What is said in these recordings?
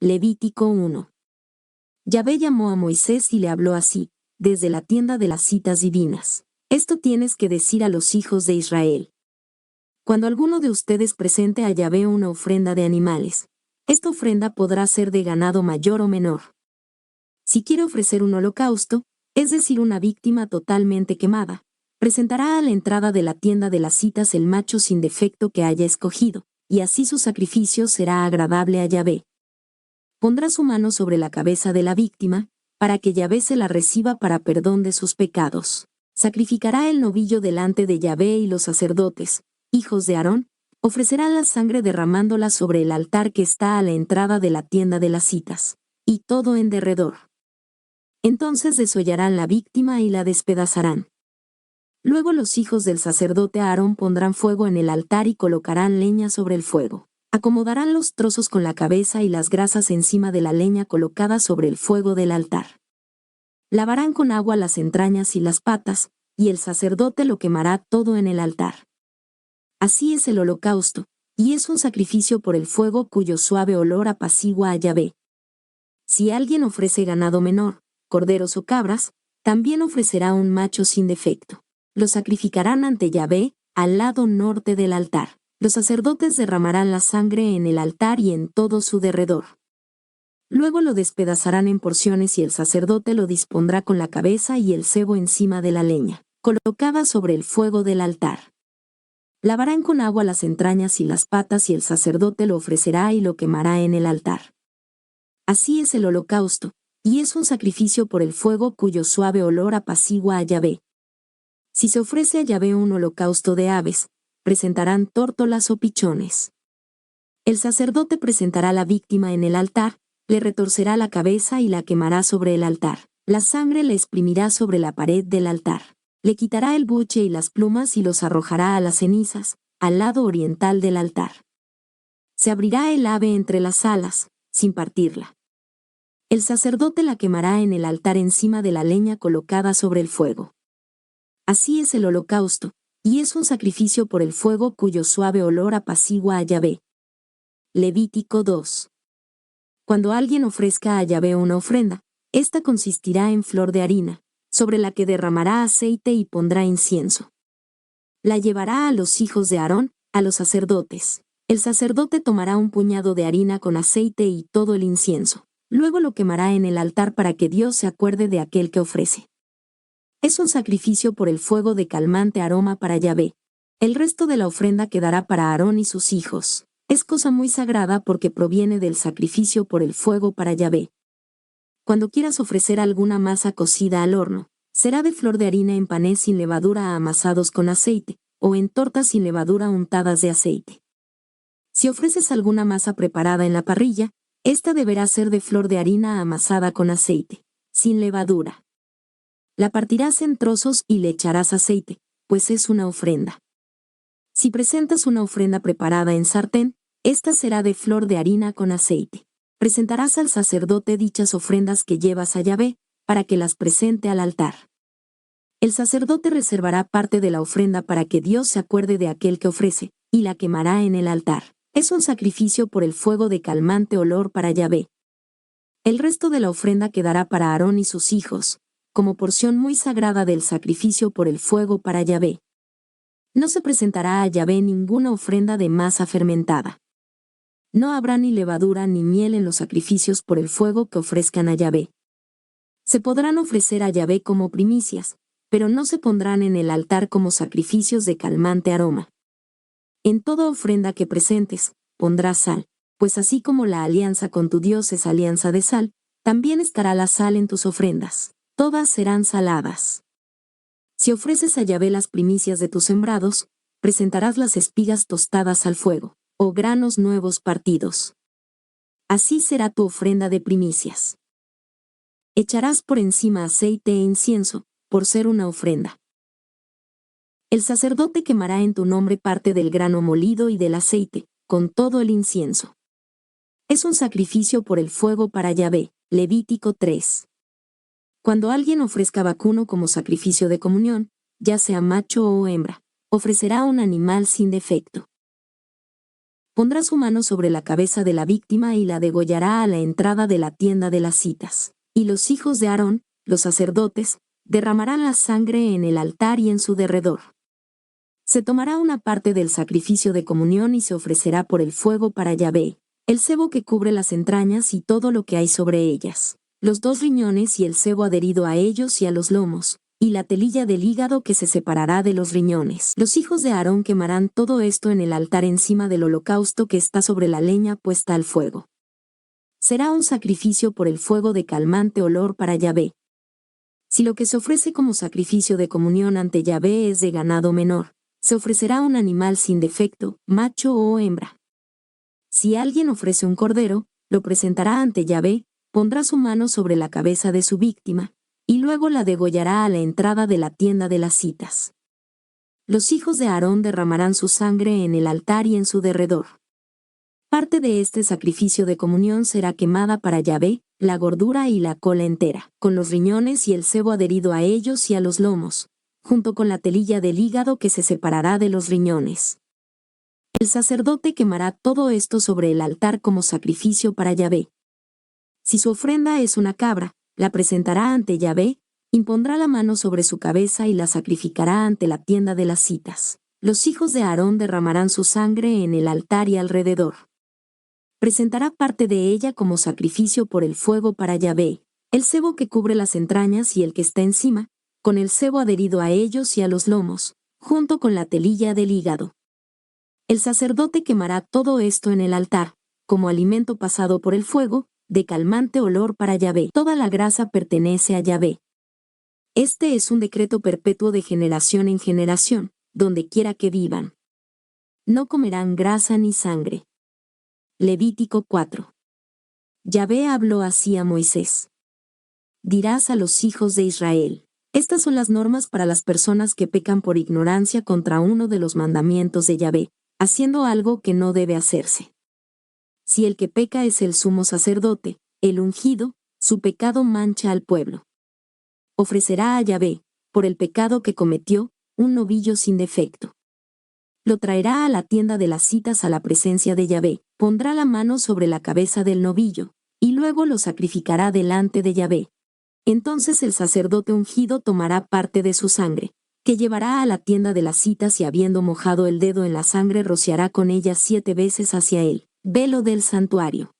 Levítico 1. Yahvé llamó a Moisés y le habló así, desde la tienda de las citas divinas. Esto tienes que decir a los hijos de Israel. Cuando alguno de ustedes presente a Yahvé una ofrenda de animales, esta ofrenda podrá ser de ganado mayor o menor. Si quiere ofrecer un holocausto, es decir, una víctima totalmente quemada, presentará a la entrada de la tienda de las citas el macho sin defecto que haya escogido, y así su sacrificio será agradable a Yahvé. Pondrá su mano sobre la cabeza de la víctima, para que Yahvé se la reciba para perdón de sus pecados. Sacrificará el novillo delante de Yahvé y los sacerdotes, hijos de Aarón, ofrecerán la sangre derramándola sobre el altar que está a la entrada de la tienda de las citas, y todo en derredor. Entonces desollarán la víctima y la despedazarán. Luego los hijos del sacerdote Aarón pondrán fuego en el altar y colocarán leña sobre el fuego. Acomodarán los trozos con la cabeza y las grasas encima de la leña colocada sobre el fuego del altar. Lavarán con agua las entrañas y las patas, y el sacerdote lo quemará todo en el altar. Así es el holocausto, y es un sacrificio por el fuego cuyo suave olor apacigua a Yahvé. Si alguien ofrece ganado menor, corderos o cabras, también ofrecerá un macho sin defecto. Lo sacrificarán ante Yahvé, al lado norte del altar. Los sacerdotes derramarán la sangre en el altar y en todo su derredor. Luego lo despedazarán en porciones y el sacerdote lo dispondrá con la cabeza y el sebo encima de la leña, colocada sobre el fuego del altar. Lavarán con agua las entrañas y las patas y el sacerdote lo ofrecerá y lo quemará en el altar. Así es el holocausto, y es un sacrificio por el fuego cuyo suave olor apacigua a Yahvé. Si se ofrece a Yahvé un holocausto de aves, presentarán tórtolas o pichones. El sacerdote presentará la víctima en el altar, le retorcerá la cabeza y la quemará sobre el altar. La sangre le exprimirá sobre la pared del altar. Le quitará el buche y las plumas y los arrojará a las cenizas, al lado oriental del altar. Se abrirá el ave entre las alas, sin partirla. El sacerdote la quemará en el altar encima de la leña colocada sobre el fuego. Así es el holocausto, y es un sacrificio por el fuego cuyo suave olor apacigua a Yahvé. Levítico 2. Cuando alguien ofrezca a Yahvé una ofrenda, esta consistirá en flor de harina, sobre la que derramará aceite y pondrá incienso. La llevará a los hijos de Aarón, a los sacerdotes. El sacerdote tomará un puñado de harina con aceite y todo el incienso. Luego lo quemará en el altar para que Dios se acuerde de aquel que ofrece. Es un sacrificio por el fuego de calmante aroma para Yahvé. El resto de la ofrenda quedará para Aarón y sus hijos. Es cosa muy sagrada porque proviene del sacrificio por el fuego para Yahvé. Cuando quieras ofrecer alguna masa cocida al horno, será de flor de harina en panés sin levadura amasados con aceite, o en tortas sin levadura untadas de aceite. Si ofreces alguna masa preparada en la parrilla, esta deberá ser de flor de harina amasada con aceite, sin levadura. La partirás en trozos y le echarás aceite, pues es una ofrenda. Si presentas una ofrenda preparada en sartén, esta será de flor de harina con aceite. Presentarás al sacerdote dichas ofrendas que llevas a Yahvé, para que las presente al altar. El sacerdote reservará parte de la ofrenda para que Dios se acuerde de aquel que ofrece, y la quemará en el altar. Es un sacrificio por el fuego de calmante olor para Yahvé. El resto de la ofrenda quedará para Aarón y sus hijos, como porción muy sagrada del sacrificio por el fuego para Yahvé. No se presentará a Yahvé ninguna ofrenda de masa fermentada. No habrá ni levadura ni miel en los sacrificios por el fuego que ofrezcan a Yahvé. Se podrán ofrecer a Yahvé como primicias, pero no se pondrán en el altar como sacrificios de calmante aroma. En toda ofrenda que presentes, pondrás sal, pues así como la alianza con tu Dios es alianza de sal, también estará la sal en tus ofrendas. Todas serán saladas. Si ofreces a Yahvé las primicias de tus sembrados, presentarás las espigas tostadas al fuego, o granos nuevos partidos. Así será tu ofrenda de primicias. Echarás por encima aceite e incienso, por ser una ofrenda. El sacerdote quemará en tu nombre parte del grano molido y del aceite, con todo el incienso. Es un sacrificio por el fuego para Yahvé. Levítico 3. Cuando alguien ofrezca vacuno como sacrificio de comunión, ya sea macho o hembra, ofrecerá un animal sin defecto. pondrá su mano sobre la cabeza de la víctima y la degollará a la entrada de la tienda de las citas. Y los hijos de Aarón, los sacerdotes, derramarán la sangre en el altar y en su derredor. Se tomará una parte del sacrificio de comunión y se ofrecerá por el fuego para Yahvé, el sebo que cubre las entrañas y todo lo que hay sobre ellas, los 2 riñones y el sebo adherido a ellos y a los lomos, y la telilla del hígado que se separará de los riñones. Los hijos de Aarón quemarán todo esto en el altar encima del holocausto que está sobre la leña puesta al fuego. Será un sacrificio por el fuego de calmante olor para Yahvé. Si lo que se ofrece como sacrificio de comunión ante Yahvé es de ganado menor, se ofrecerá un animal sin defecto, macho o hembra. Si alguien ofrece un cordero, lo presentará ante Yahvé, pondrá su mano sobre la cabeza de su víctima, y luego la degollará a la entrada de la tienda de las citas. Los hijos de Aarón derramarán su sangre en el altar y en su derredor. Parte de este sacrificio de comunión será quemada para Yahvé, la gordura y la cola entera, con los riñones y el sebo adherido a ellos y a los lomos, junto con la telilla del hígado que se separará de los riñones. El sacerdote quemará todo esto sobre el altar como sacrificio para Yahvé. Si su ofrenda es una cabra, la presentará ante Yahvé, impondrá la mano sobre su cabeza y la sacrificará ante la tienda de las citas. Los hijos de Aarón derramarán su sangre en el altar y alrededor. Presentará parte de ella como sacrificio por el fuego para Yahvé, el sebo que cubre las entrañas y el que está encima, con el sebo adherido a ellos y a los lomos, junto con la telilla del hígado. El sacerdote quemará todo esto en el altar, como alimento pasado por el fuego, de calmante olor para Yahvé. Toda la grasa pertenece a Yahvé. Este es un decreto perpetuo de generación en generación, donde quiera que vivan. No comerán grasa ni sangre. Levítico 4. Yahvé habló así a Moisés. Dirás a los hijos de Israel: estas son las normas para las personas que pecan por ignorancia contra uno de los mandamientos de Yahvé, haciendo algo que no debe hacerse. Si el que peca es el sumo sacerdote, el ungido, su pecado mancha al pueblo. Ofrecerá a Yahvé, por el pecado que cometió, un novillo sin defecto. Lo traerá a la tienda de las citas a la presencia de Yahvé, pondrá la mano sobre la cabeza del novillo, y luego lo sacrificará delante de Yahvé. Entonces el sacerdote ungido tomará parte de su sangre, que llevará a la tienda de las citas y habiendo mojado el dedo en la sangre rociará con ella 7 veces hacia él, velo del santuario.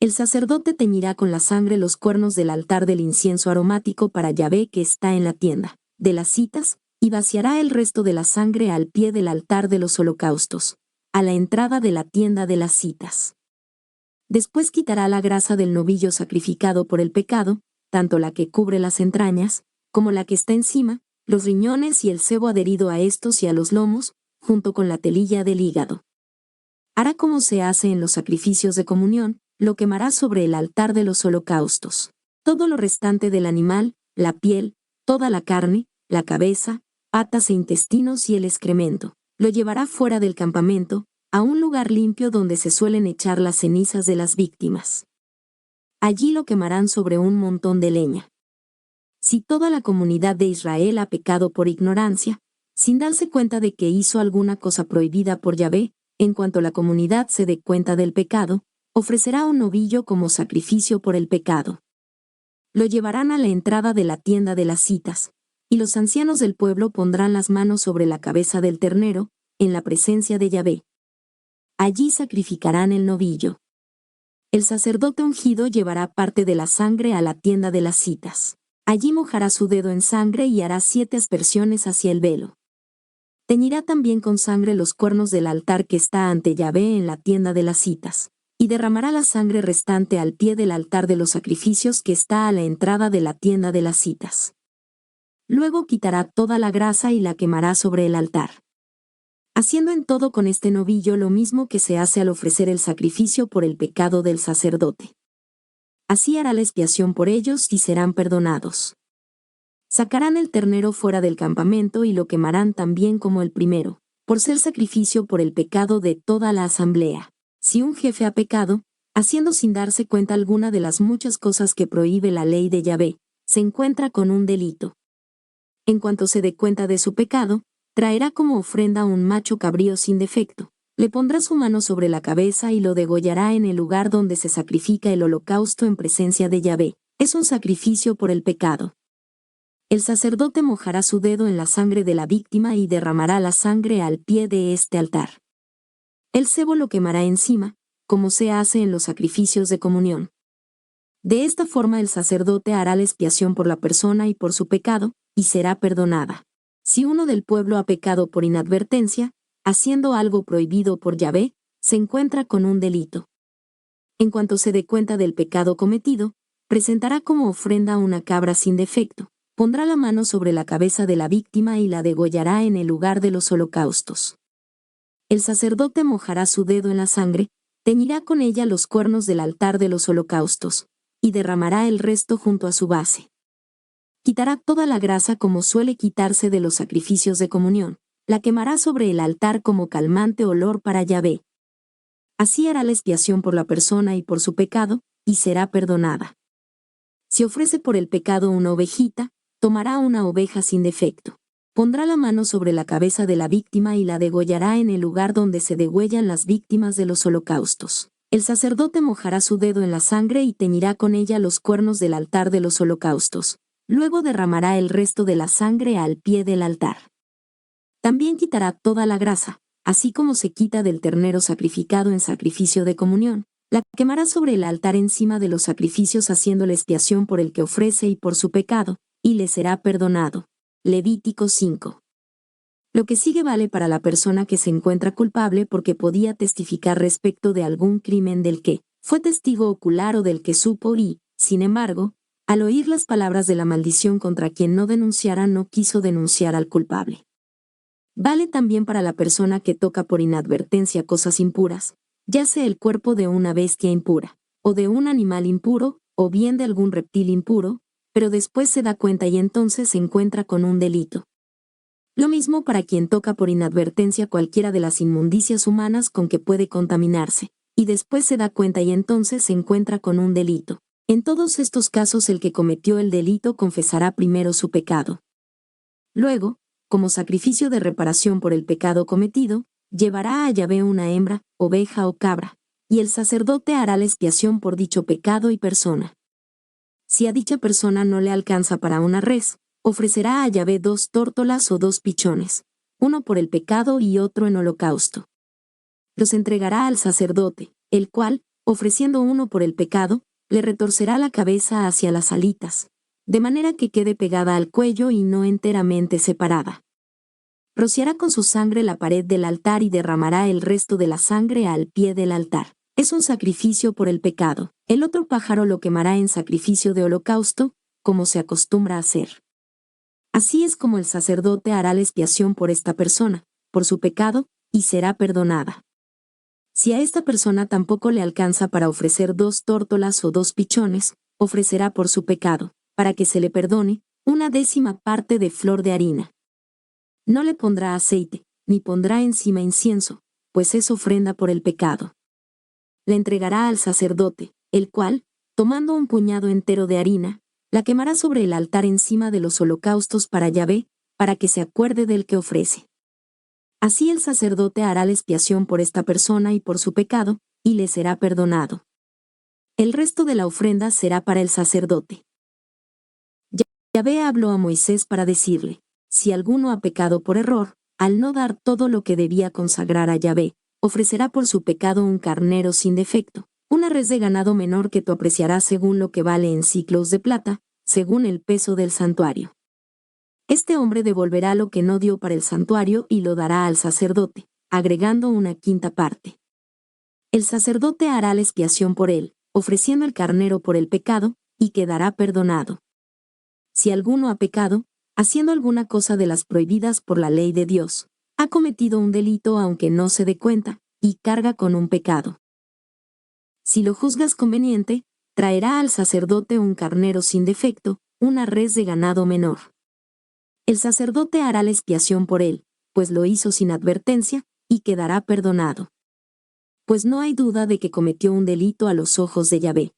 El sacerdote teñirá con la sangre los cuernos del altar del incienso aromático para Yahvé que está en la tienda de las citas, y vaciará el resto de la sangre al pie del altar de los holocaustos, a la entrada de la tienda de las citas. Después quitará la grasa del novillo sacrificado por el pecado, tanto la que cubre las entrañas, como la que está encima, los riñones y el sebo adherido a estos y a los lomos, junto con la telilla del hígado. Hará como se hace en los sacrificios de comunión, lo quemará sobre el altar de los holocaustos. Todo lo restante del animal, la piel, toda la carne, la cabeza, patas e intestinos y el excremento, lo llevará fuera del campamento, a un lugar limpio donde se suelen echar las cenizas de las víctimas. Allí lo quemarán sobre un montón de leña. Si toda la comunidad de Israel ha pecado por ignorancia, sin darse cuenta de que hizo alguna cosa prohibida por Yahvé, en cuanto la comunidad se dé cuenta del pecado, ofrecerá un novillo como sacrificio por el pecado. Lo llevarán a la entrada de la tienda de las citas, y los ancianos del pueblo pondrán las manos sobre la cabeza del ternero, en la presencia de Yahvé. Allí sacrificarán el novillo. El sacerdote ungido llevará parte de la sangre a la tienda de las citas. Allí mojará su dedo en sangre y hará 7 aspersiones hacia el velo. Teñirá también con sangre los cuernos del altar que está ante Yahvé en la tienda de las citas, y derramará la sangre restante al pie del altar de los sacrificios que está a la entrada de la tienda de las citas. Luego quitará toda la grasa y la quemará sobre el altar. Haciendo en todo con este novillo lo mismo que se hace al ofrecer el sacrificio por el pecado del sacerdote. Así hará la expiación por ellos y serán perdonados. Sacarán el ternero fuera del campamento y lo quemarán también como el primero, por ser sacrificio por el pecado de toda la asamblea. Si un jefe ha pecado, haciendo sin darse cuenta alguna de las muchas cosas que prohíbe la ley de Yahvé, se encuentra con un delito. En cuanto se dé cuenta de su pecado, traerá como ofrenda un macho cabrío sin defecto, Le pondrá su mano sobre la cabeza y lo degollará en el lugar donde se sacrifica el holocausto en presencia de Yahvé. Es un sacrificio por el pecado. El sacerdote mojará su dedo en la sangre de la víctima y derramará la sangre al pie de este altar. El cebo lo quemará encima, como se hace en los sacrificios de comunión. De esta forma el sacerdote hará la expiación por la persona y por su pecado, y será perdonada. Si uno del pueblo ha pecado por inadvertencia, haciendo algo prohibido por Yahvé, se encuentra con un delito. En cuanto se dé cuenta del pecado cometido, presentará como ofrenda una cabra sin defecto, pondrá la mano sobre la cabeza de la víctima y la degollará en el lugar de los holocaustos. El sacerdote mojará su dedo en la sangre, teñirá con ella los cuernos del altar de los holocaustos, y derramará el resto junto a su base. Quitará toda la grasa como suele quitarse de los sacrificios de comunión, la quemará sobre el altar como calmante olor para Yahvé. Así hará la expiación por la persona y por su pecado, y será perdonada. Si ofrece por el pecado una ovejita, tomará una oveja sin defecto. Pondrá la mano sobre la cabeza de la víctima y la degollará en el lugar donde se degüellan las víctimas de los holocaustos. El sacerdote mojará su dedo en la sangre y teñirá con ella los cuernos del altar de los holocaustos. Luego derramará el resto de la sangre al pie del altar. También quitará toda la grasa, así como se quita del ternero sacrificado en sacrificio de comunión. La quemará sobre el altar encima de los sacrificios haciendo la expiación por el que ofrece y por su pecado, y le será perdonado. Levítico 5. Lo que sigue vale para la persona que se encuentra culpable porque podía testificar respecto de algún crimen del que fue testigo ocular o del que supo y, sin embargo, al oír las palabras de la maldición contra quien no denunciara no quiso denunciar al culpable. Vale también para la persona que toca por inadvertencia cosas impuras, ya sea el cuerpo de una bestia impura, o de un animal impuro, o bien de algún reptil impuro, pero después se da cuenta y entonces se encuentra con un delito. Lo mismo para quien toca por inadvertencia cualquiera de las inmundicias humanas con que puede contaminarse, y después se da cuenta y entonces se encuentra con un delito. En todos estos casos el que cometió el delito confesará primero su pecado. Luego, como sacrificio de reparación por el pecado cometido, llevará a Yahvé una hembra, oveja o cabra, y el sacerdote hará la expiación por dicho pecado y persona. Si a dicha persona no le alcanza para una res, ofrecerá a Yahvé 2 tórtolas o 2 pichones, uno por el pecado y otro en holocausto. Los entregará al sacerdote, el cual, ofreciendo uno por el pecado, le retorcerá la cabeza hacia las alitas, de manera que quede pegada al cuello y no enteramente separada. Rociará con su sangre la pared del altar y derramará el resto de la sangre al pie del altar. Es un sacrificio por el pecado. El otro pájaro lo quemará en sacrificio de holocausto, como se acostumbra a hacer. Así es como el sacerdote hará la expiación por esta persona, por su pecado, y será perdonada. Si a esta persona tampoco le alcanza para ofrecer 2 tórtolas o 2 pichones, ofrecerá por su pecado, para que se le perdone, 1/10 parte de flor de harina. No le pondrá aceite, ni pondrá encima incienso, pues es ofrenda por el pecado. La entregará al sacerdote, el cual, tomando un puñado entero de harina, la quemará sobre el altar encima de los holocaustos para Yahvé, para que se acuerde del que ofrece. Así el sacerdote hará la expiación por esta persona y por su pecado, y le será perdonado. El resto de la ofrenda será para el sacerdote. Yahvé habló a Moisés para decirle, si alguno ha pecado por error, al no dar todo lo que debía consagrar a Yahvé, ofrecerá por su pecado un carnero sin defecto, una res de ganado menor que tú apreciarás según lo que vale en siclos de plata, según el peso del santuario. Este hombre devolverá lo que no dio para el santuario y lo dará al sacerdote, agregando 1/5 parte. El sacerdote hará la expiación por él, ofreciendo el carnero por el pecado, y quedará perdonado. Si alguno ha pecado, haciendo alguna cosa de las prohibidas por la ley de Dios, ha cometido un delito aunque no se dé cuenta, y carga con un pecado. Si lo juzgas conveniente, traerá al sacerdote un carnero sin defecto, una res de ganado menor. El sacerdote hará la expiación por él, pues lo hizo sin advertencia, y quedará perdonado. Pues no hay duda de que cometió un delito a los ojos de Yahvé.